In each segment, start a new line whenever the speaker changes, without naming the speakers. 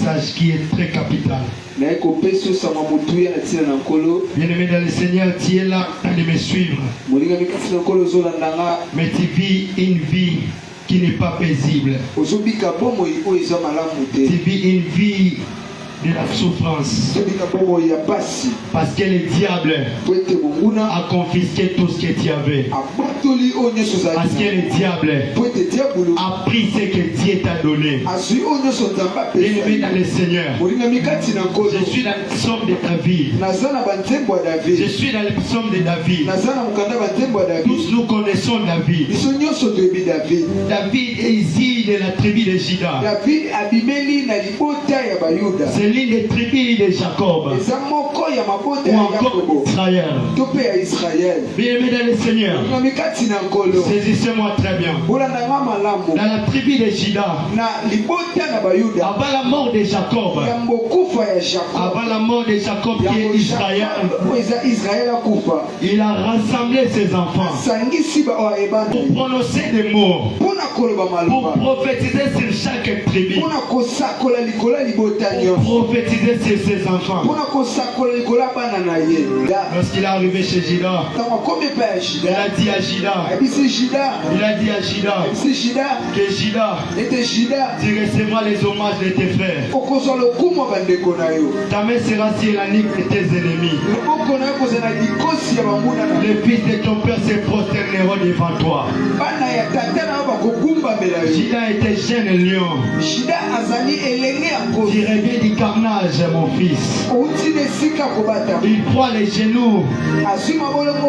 message qui est très capital. Bien-aimé dans le Seigneur, tu es là de me suivre. Mais tu vis une vie qui n'est pas paisible. Tu vis une vie de la souffrance. Parce que le diable a confisqué tout ce que tu avais. Parce que le diable a pris ce que Dieu t'a donné. Bien-aimé dans le Seigneur, je suis dans le psaume de David. Je suis dans le psaume de David. Tous nous connaissons David. David est ici de la tribu de Juda. C'est l'une des tribus de Jacob. Ou encore Israël. Bien-aimé dans le Seigneur, saisissez-moi très bien. Dans la tribu de Juda, avant la mort de Jacob, avant la mort de Jacob qui est Israël, il a rassemblé ses enfants pour prononcer des mots, pour prophétiser sur chaque tribu, pour prophétiser sur ses enfants. Lorsqu'il est arrivé chez Juda, il a dit à Juda, que Juda, tu recevras les hommages de tes frères. Ta main sera sur la nuque de tes ennemis. Les fils de ton père se prosterneront devant toi. Juda était jeune lion. Tu reviens du carnage, mon fils. Il prend les genoux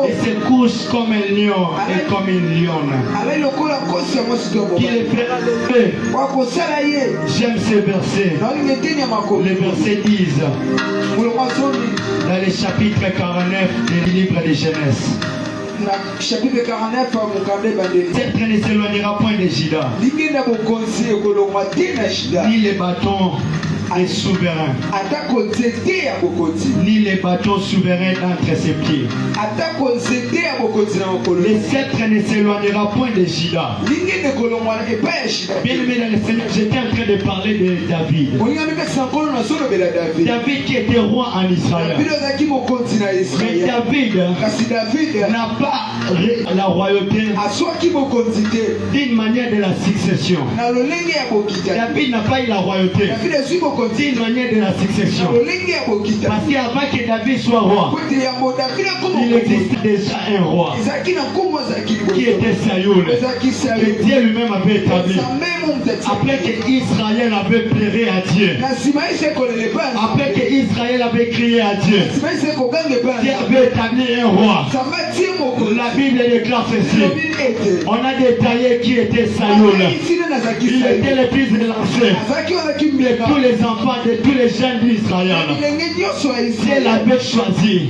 et se couche comme un lion et comme une lionne. Qui les fera lever. J'aime ces versets. Les versets disent dans le chapitre 49 du livre de Genèse.
Chapitre 49,
cette ne s'éloignera point de Juda, ni les bâtons des souverains, ni les bâtons souverains d'entre ses pieds. Le sceptre ne s'éloignera point de Juda. Bien-aimé dans le Seigneur, j'étais en train de parler de David. David qui était roi en Israël. Mais David n'a pas la royauté d'une manière de la succession. David n'a pas eu la royauté d'une manière de la succession. Parce qu'avant que David soit roi, il existait déjà un roi qui était Saül, que Dieu lui-même avait établi. Après que Israël avait pleuré à Dieu, après que Israël avait crié à Dieu, Dieu avait établi un roi. La Bible déclare ceci. On a détaillé qui était Saül. Il était le fils de l'ancien de tous les enfants, de tous les jeunes d'Israël. Dieu l'avait choisi.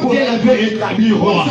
Dieu l'avait établi roi.